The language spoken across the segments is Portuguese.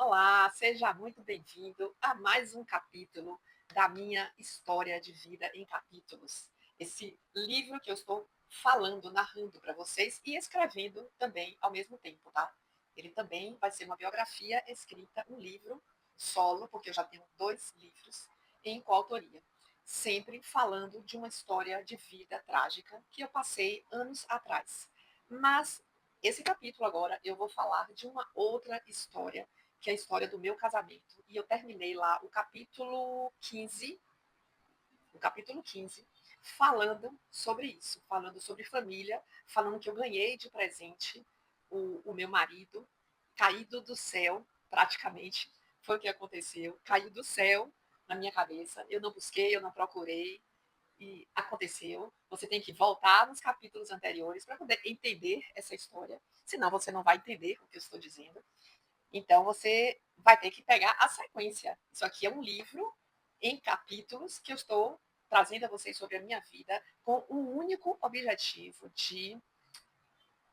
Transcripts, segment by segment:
Olá, seja muito bem-vindo a mais um capítulo da minha história de vida em capítulos. Esse livro que eu estou falando, narrando para vocês e escrevendo também ao mesmo tempo, tá? Ele também vai ser uma biografia escrita, um livro solo, porque eu já tenho 2 livros em coautoria, sempre falando de uma história de vida trágica que eu passei anos atrás. Mas esse capítulo agora eu vou falar de uma outra história, que é a história do meu casamento. E eu terminei lá o capítulo 15, falando sobre isso, falando sobre família, falando que eu ganhei de presente o meu marido, caído do céu, praticamente, foi o que aconteceu, caiu do céu na minha cabeça, eu não busquei, eu não procurei, e aconteceu. Você tem que voltar nos capítulos anteriores para poder entender essa história, senão você não vai entender o que eu estou dizendo. Então, você vai ter que pegar a sequência. Isso aqui é um livro em capítulos que eu estou trazendo a vocês sobre a minha vida com o único objetivo de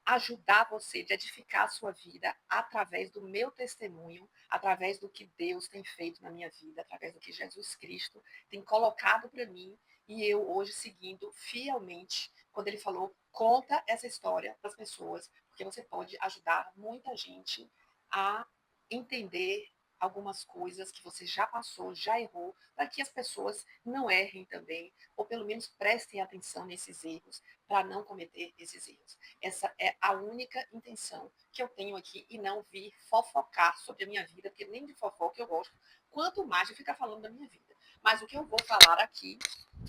ajudar você, de edificar a sua vida através do meu testemunho, através do que Deus tem feito na minha vida, através do que Jesus Cristo tem colocado para mim e eu hoje seguindo fielmente quando ele falou: conta essa história para as pessoas, porque você pode ajudar muita gente a entender algumas coisas que você já passou, já errou, para que as pessoas não errem também, ou pelo menos prestem atenção nesses erros, para não cometer esses erros. Essa é a única intenção que eu tenho aqui e não vir fofocar sobre a minha vida, porque nem de fofoca eu gosto, quanto mais de ficar falando da minha vida. Mas o que eu vou falar aqui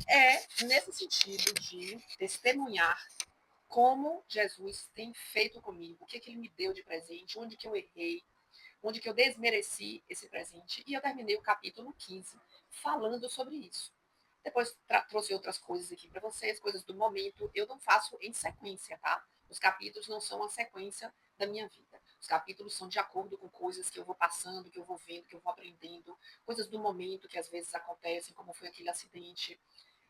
é nesse sentido de testemunhar como Jesus tem feito comigo, o que, que ele me deu de presente, onde que eu errei, onde que eu desmereci esse presente. E eu terminei o capítulo 15 falando sobre isso. Depois trouxe outras coisas aqui para vocês, coisas do momento. Eu não faço em sequência, tá? Os capítulos não são a sequência da minha vida. Os capítulos são de acordo com coisas que eu vou passando, que eu vou vendo, que eu vou aprendendo, coisas do momento que às vezes acontecem, como foi aquele acidente,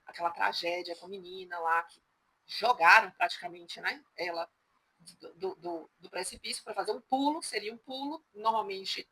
aquela tragédia com a menina lá que jogaram praticamente, né? Ela do precipício para fazer um pulo, seria um pulo normalmente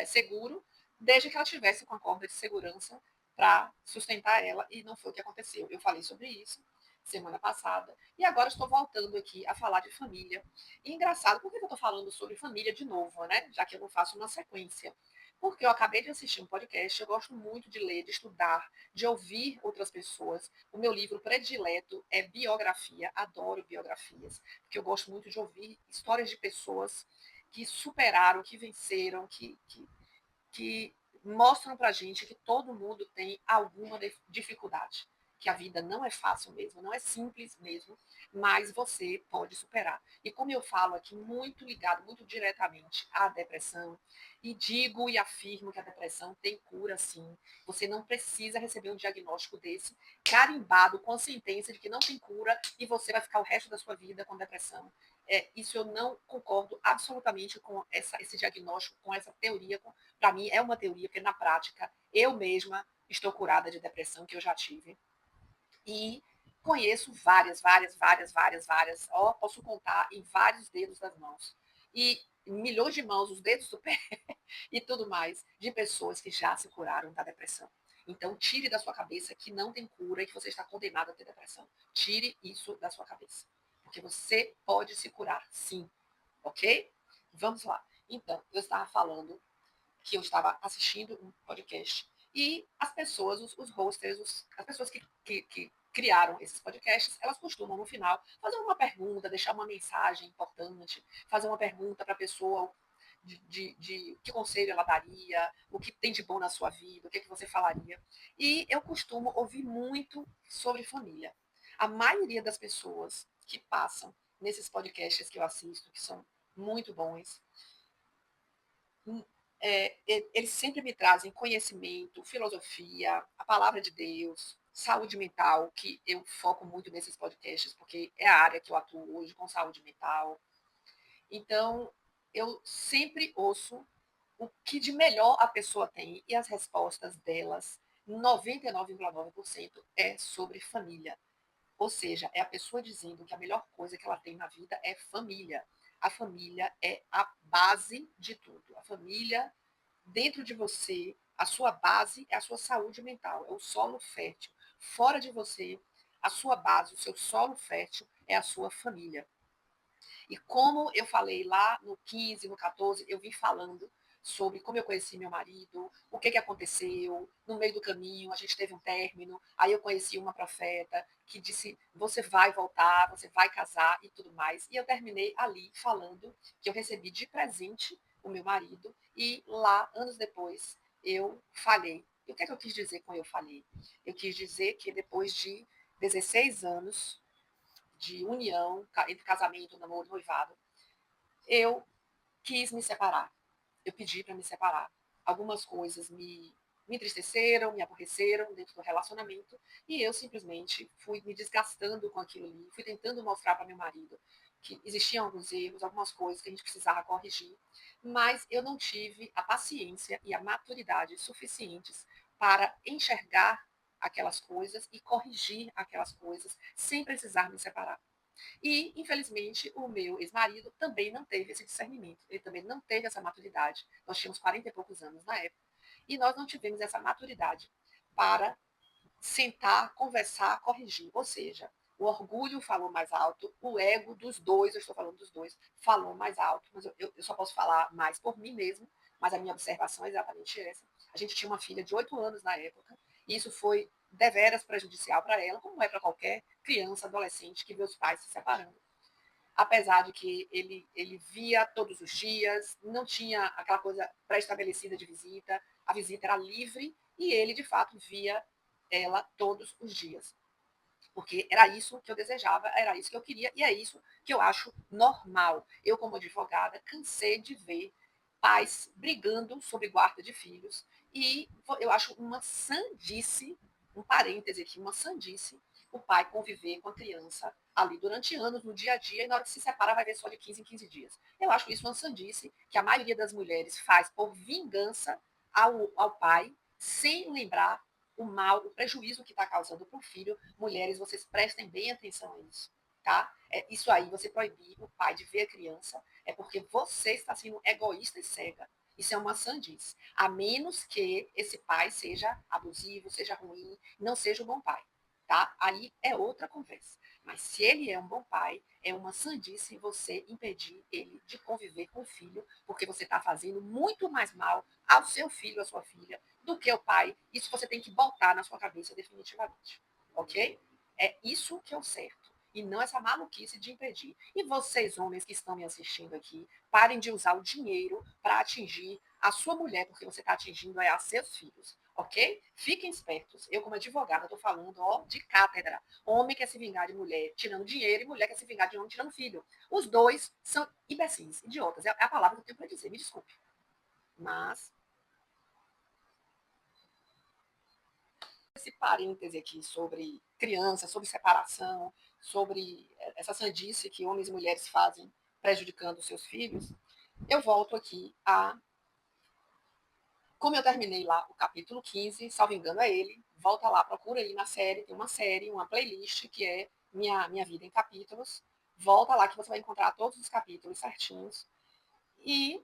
seguro, desde que ela tivesse com a corda de segurança para sustentar ela, e não foi o que aconteceu. Eu falei sobre isso semana passada, e agora estou voltando aqui a falar de família. E engraçado, por que eu estou falando sobre família de novo, né? Já que eu não faço uma sequência. Porque eu acabei de assistir um podcast, eu gosto muito de ler, de estudar, de ouvir outras pessoas. O meu livro predileto é biografia, adoro biografias, porque eu gosto muito de ouvir histórias de pessoas que superaram, que venceram, que mostram para a gente que todo mundo tem alguma dificuldade, que a vida não é fácil mesmo, não é simples mesmo, mas você pode superar. E como eu falo aqui, muito ligado, muito diretamente à depressão, e digo e afirmo que a depressão tem cura sim. Você não precisa receber um diagnóstico desse, carimbado com a sentença de que não tem cura e você vai ficar o resto da sua vida com depressão. Isso eu não concordo absolutamente com esse diagnóstico, com essa teoria, para mim é uma teoria, porque na prática eu mesma estou curada de depressão que eu já tive. E conheço várias, posso contar em vários dedos das mãos. E milhões de mãos, os dedos do pé e tudo mais, de pessoas que já se curaram da depressão. Então, tire da sua cabeça que não tem cura e que você está condenado a ter depressão. Tire isso da sua cabeça. Porque você pode se curar, sim. Ok? Vamos lá. Então, eu estava falando que eu estava assistindo um podcast e as pessoas, os hosters, as pessoas que criaram esses podcasts, elas costumam, no final, fazer uma pergunta, deixar uma mensagem importante, fazer uma pergunta para a pessoa de que conselho ela daria, o que tem de bom na sua vida, o que, é que você falaria. E eu costumo ouvir muito sobre família. A maioria das pessoas que passam nesses podcasts que eu assisto, que são muito bons, eles sempre me trazem conhecimento, filosofia, a palavra de Deus, saúde mental, que eu foco muito nesses podcasts, porque é a área que eu atuo hoje com saúde mental. Então, eu sempre ouço o que de melhor a pessoa tem e as respostas delas, 99,9% é sobre família. Ou seja, é a pessoa dizendo que a melhor coisa que ela tem na vida é família. A família é a base de tudo. A família dentro de você, a sua base é a sua saúde mental, é o solo fértil. Fora de você, a sua base, o seu solo fértil é a sua família. E como eu falei lá no 15, no 14, eu vim falando sobre como eu conheci meu marido, o que aconteceu, no meio do caminho a gente teve um término, aí eu conheci uma profeta que disse, você vai voltar, você vai casar e tudo mais. E eu terminei ali falando que eu recebi de presente o meu marido e lá, anos depois, eu falhei. E o que é que eu quis dizer com eu falhei? Eu quis dizer que depois de 16 anos de união, entre casamento, namoro, noivado, eu quis me separar. Eu pedi para me separar. Algumas coisas me entristeceram, me aborreceram dentro do relacionamento e eu simplesmente fui me desgastando com aquilo ali, fui tentando mostrar para meu marido que existiam alguns erros, algumas coisas que a gente precisava corrigir, mas eu não tive a paciência e a maturidade suficientes para enxergar aquelas coisas e corrigir aquelas coisas sem precisar me separar. E, infelizmente, o meu ex-marido também não teve esse discernimento, ele também não teve essa maturidade. Nós tínhamos 40 e poucos anos na época, e nós não tivemos essa maturidade para sentar, conversar, corrigir. Ou seja, o orgulho falou mais alto, o ego dos dois, eu estou falando dos dois, falou mais alto, mas eu só posso falar mais por mim mesmo, mas a minha observação é exatamente essa. A gente tinha uma filha de 8 anos na época, e isso foi deveras prejudicial para ela, como é para qualquer criança, adolescente que vê os pais se separando. Apesar de que ele via todos os dias, não tinha aquela coisa pré-estabelecida de visita, a visita era livre e ele, de fato, via ela todos os dias. Porque era isso que eu desejava, era isso que eu queria e é isso que eu acho normal. Eu, como advogada, cansei de ver pais brigando sobre guarda de filhos e eu acho uma sandice, um parêntese aqui, uma sandice, o pai conviver com a criança ali durante anos, no dia a dia, e na hora que se separa vai ver só de 15 em 15 dias. Eu acho isso uma sandice que a maioria das mulheres faz por vingança ao pai, sem lembrar o mal, o prejuízo que está causando para o filho. Mulheres, vocês prestem bem atenção a isso, tá? Isso aí, você proibir o pai de ver a criança, é porque você está sendo egoísta e cega. Isso é uma sandice. A menos que esse pai seja abusivo, seja ruim, não seja um bom pai, tá? Aí é outra conversa. Mas se ele é um bom pai, é uma sandice você impedir ele de conviver com o filho, porque você está fazendo muito mais mal ao seu filho, à sua filha, do que o pai. Isso você tem que botar na sua cabeça definitivamente, ok? É isso que é o certo. E não essa maluquice de impedir. E vocês, homens que estão me assistindo aqui, parem de usar o dinheiro para atingir a sua mulher, porque você está atingindo a seus filhos, ok? Fiquem espertos. Eu, como advogada, estou falando ó, de cátedra. Homem quer se vingar de mulher tirando dinheiro e mulher quer se vingar de homem tirando filho. Os dois são imbecis, idiotas. É a palavra que eu tenho para dizer, me desculpe. Mas esse parêntese aqui sobre criança, sobre separação, sobre essa sandice que homens e mulheres fazem prejudicando seus filhos, eu volto aqui a. Como eu terminei lá o capítulo 15, salvo engano é ele, volta lá, procura aí na série, tem uma série, uma playlist que é Minha Vida em Capítulos. Volta lá que você vai encontrar todos os capítulos certinhos. E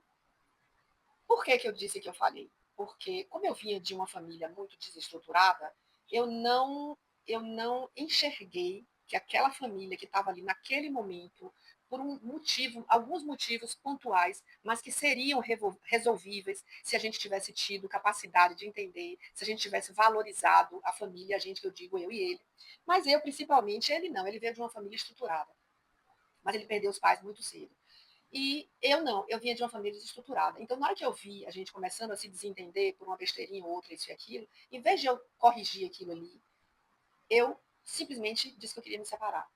por que eu disse que eu falhei? Porque, como eu vinha de uma família muito desestruturada, eu não, eu não enxerguei que aquela família que estava ali naquele momento, por um motivo, alguns motivos pontuais, mas que seriam resolvíveis se a gente tivesse tido capacidade de entender, se a gente tivesse valorizado a família, a gente que eu digo, eu e ele. Mas eu, principalmente, ele não, ele veio de uma família estruturada, mas ele perdeu os pais muito cedo. E eu não, eu vinha de uma família desestruturada. Então, na hora que eu vi a gente começando a se desentender por uma besteirinha ou outra, isso e aquilo, em vez de eu corrigir aquilo ali, eu simplesmente disse que eu queria me separar.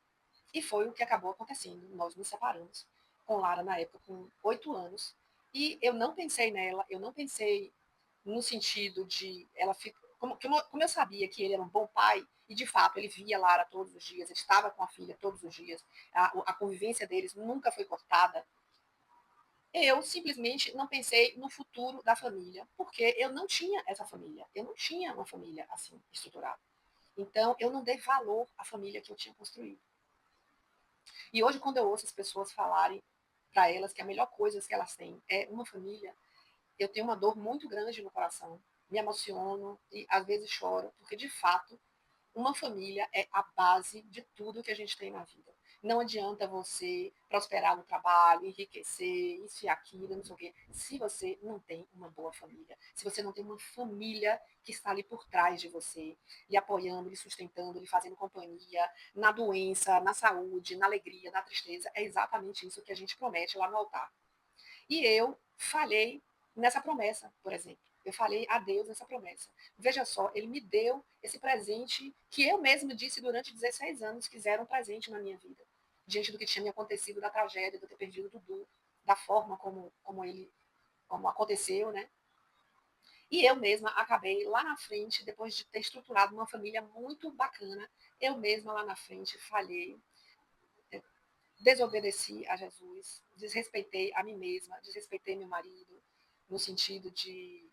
E foi o que acabou acontecendo. Nós nos separamos com Lara na época, com 8 anos. E eu não pensei nela, eu não pensei no sentido de ela ficar. Como eu sabia que ele era um bom pai, e de fato ele via Lara todos os dias, ele estava com a filha todos os dias, a convivência deles nunca foi cortada, eu simplesmente não pensei no futuro da família, porque eu não tinha essa família, eu não tinha uma família assim estruturada. Então, eu não dei valor à família que eu tinha construído. E hoje, quando eu ouço as pessoas falarem para elas que a melhor coisa que elas têm é uma família, eu tenho uma dor muito grande no coração, me emociono e às vezes choro, porque de fato uma família é a base de tudo que a gente tem na vida. Não adianta você prosperar no trabalho, enriquecer, isso e aquilo, não sei o quê, se você não tem uma boa família. Se você não tem uma família que está ali por trás de você, lhe apoiando, lhe sustentando, lhe fazendo companhia, na doença, na saúde, na alegria, na tristeza, é exatamente isso que a gente promete lá no altar. E eu falhei nessa promessa, por exemplo. Eu falei a Deus nessa promessa. Veja só, ele me deu esse presente que eu mesmo disse durante 16 anos que era um presente na minha vida. Diante do que tinha me acontecido, da tragédia, de eu ter perdido o Dudu, da forma como aconteceu, né? E eu mesma acabei lá na frente, depois de ter estruturado uma família muito bacana, eu mesma lá na frente falhei, desobedeci a Jesus, desrespeitei a mim mesma, desrespeitei meu marido, no sentido de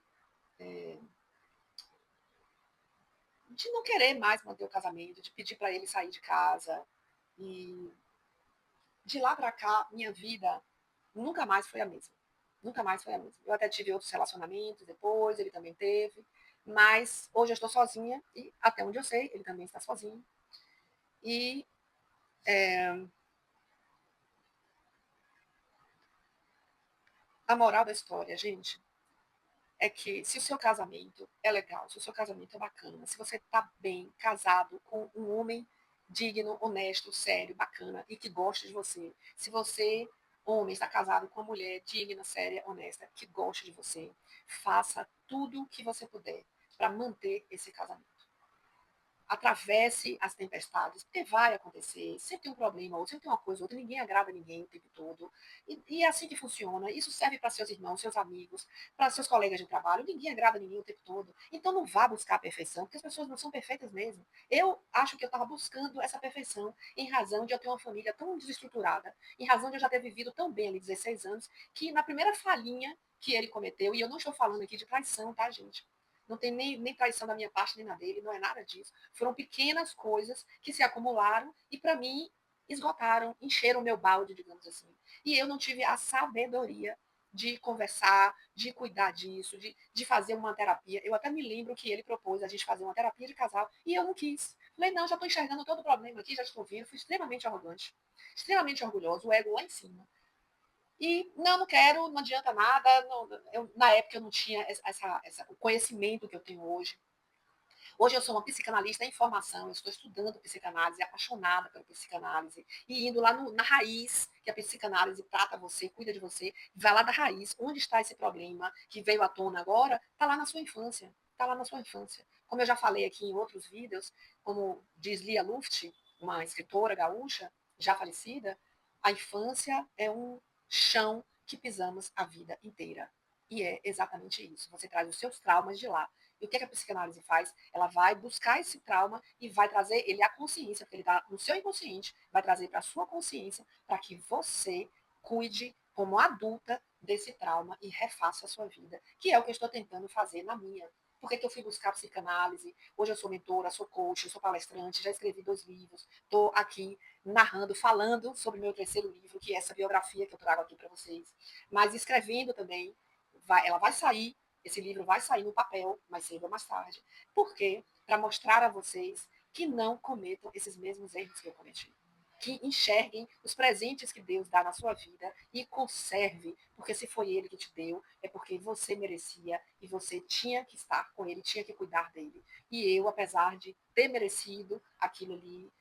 não querer mais manter o casamento, de pedir para ele sair de casa. E de lá para cá, minha vida nunca mais foi a mesma. Nunca mais foi a mesma. Eu até tive outros relacionamentos depois, ele também teve. Mas hoje eu estou sozinha e, até onde eu sei, ele também está sozinho. E a moral da história, gente, é que se o seu casamento é legal, se o seu casamento é bacana, se você está bem casado com um homem digno, honesto, sério, bacana e que gosta de você, se você, homem, está casado com uma mulher digna, séria, honesta, que gosta de você, faça tudo o que você puder para manter esse casamento. Atravesse as tempestades, porque vai acontecer, sempre tem um problema, ou sempre tem uma coisa, ou outra, ninguém agrada ninguém o tempo todo. E é assim que funciona. Isso serve para seus irmãos, seus amigos, para seus colegas de trabalho, ninguém agrada ninguém o tempo todo. Então não vá buscar a perfeição, porque as pessoas não são perfeitas mesmo. Eu acho que eu estava buscando essa perfeição em razão de eu ter uma família tão desestruturada, em razão de eu já ter vivido tão bem ali 16 anos, que na primeira falhinha que ele cometeu, e eu não estou falando aqui de traição, tá, gente? Não tem nem traição da minha parte nem na dele, não é nada disso. Foram pequenas coisas que se acumularam e, para mim, esgotaram, encheram o meu balde, digamos assim. E eu não tive a sabedoria de conversar, de cuidar disso, de fazer uma terapia. Eu até me lembro que ele propôs a gente fazer uma terapia de casal e eu não quis. Falei, não, já estou enxergando todo o problema aqui, já estou vendo. Fui extremamente arrogante, extremamente orgulhoso, o ego lá em cima. E não quero, não adianta nada. Não, na época eu não tinha o conhecimento que eu tenho hoje. Hoje eu sou uma psicanalista em formação, eu estou estudando psicanálise, apaixonada pela psicanálise, e indo lá na raiz, que a psicanálise trata você, cuida de você, vai lá da raiz, onde está esse problema que veio à tona agora, está lá na sua infância, está lá na sua infância. Como eu já falei aqui em outros vídeos, como diz Lia Luft, uma escritora gaúcha, já falecida, a infância é um chão que pisamos a vida inteira. E é exatamente isso. Você traz os seus traumas de lá. E o que a psicanálise faz? Ela vai buscar esse trauma e vai trazer ele à consciência, porque ele está no seu inconsciente, vai trazer para a sua consciência, para que você cuide como adulta desse trauma e refaça a sua vida, que é o que eu estou tentando fazer na minha. Por que eu fui buscar psicanálise? Hoje eu sou mentora, sou coach, sou palestrante, já escrevi 2 livros, estou aqui narrando, falando sobre o meu terceiro livro, que é essa biografia que eu trago aqui para vocês, mas escrevendo também. Ela vai sair, esse livro vai sair no papel, mais cedo ou mais tarde. Por quê? Para mostrar a vocês que não cometam esses mesmos erros que eu cometi. Que enxerguem os presentes que Deus dá na sua vida e conserve, porque se foi Ele que te deu, é porque você merecia e você tinha que estar com Ele, tinha que cuidar dele. E eu, apesar de ter merecido aquilo ali,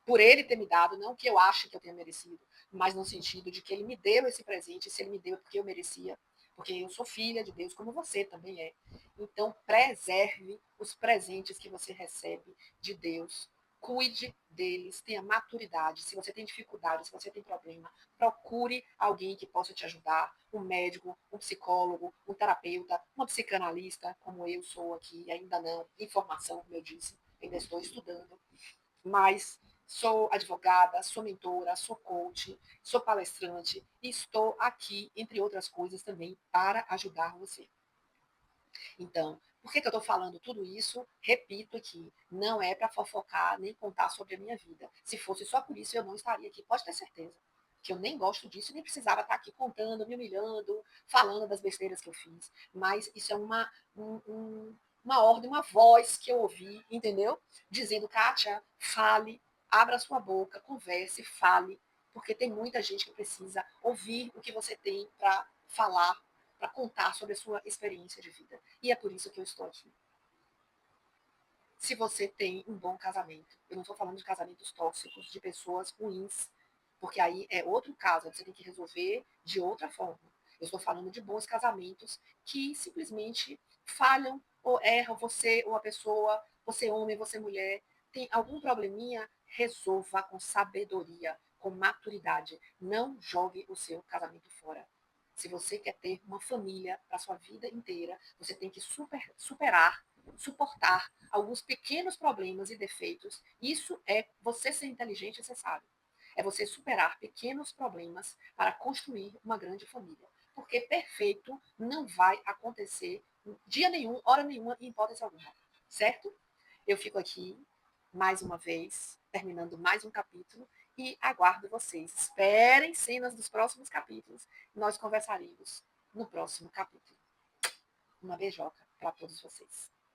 por Ele ter me dado, não que eu ache que eu tenha merecido, mas no sentido de que Ele me deu esse presente, se Ele me deu é porque eu merecia, porque eu sou filha de Deus, como você também é. Então, preserve os presentes que você recebe de Deus. Cuide deles, tenha maturidade. Se você tem dificuldade, se você tem problema, procure alguém que possa te ajudar. Um médico, um psicólogo, um terapeuta, uma psicanalista, como eu sou aqui, ainda não. Informação, como eu disse, ainda estou estudando. Mas sou advogada, sou mentora, sou coach, sou palestrante e estou aqui, entre outras coisas, também para ajudar você. Então, por que eu estou falando tudo isso? Repito aqui, não é para fofocar nem contar sobre a minha vida. Se fosse só por isso, eu não estaria aqui, pode ter certeza. que eu nem gosto disso, nem precisava estar aqui contando, me humilhando, falando das besteiras que eu fiz. Mas isso é uma ordem, uma voz que eu ouvi, entendeu? Dizendo, Kátia, fale, abra sua boca, converse, fale, porque tem muita gente que precisa ouvir o que você tem para falar, para contar sobre a sua experiência de vida. E é por isso que eu estou aqui. Se você tem um bom casamento, eu não estou falando de casamentos tóxicos, de pessoas ruins, porque aí é outro caso, você tem que resolver de outra forma. Eu estou falando de bons casamentos que simplesmente falham ou erram você ou a pessoa, você homem, você mulher, tem algum probleminha, resolva com sabedoria, com maturidade. Não jogue o seu casamento fora. Se você quer ter uma família para sua vida inteira, você tem que superar, suportar alguns pequenos problemas e defeitos. Isso é você ser inteligente, você sabe. É você superar pequenos problemas para construir uma grande família. Porque perfeito não vai acontecer dia nenhum, hora nenhuma, em hipótese alguma. Certo? Eu fico aqui, mais uma vez, terminando mais um capítulo e aguardo vocês. Esperem cenas dos próximos capítulos. Nós conversaremos no próximo capítulo. Uma beijoca para todos vocês.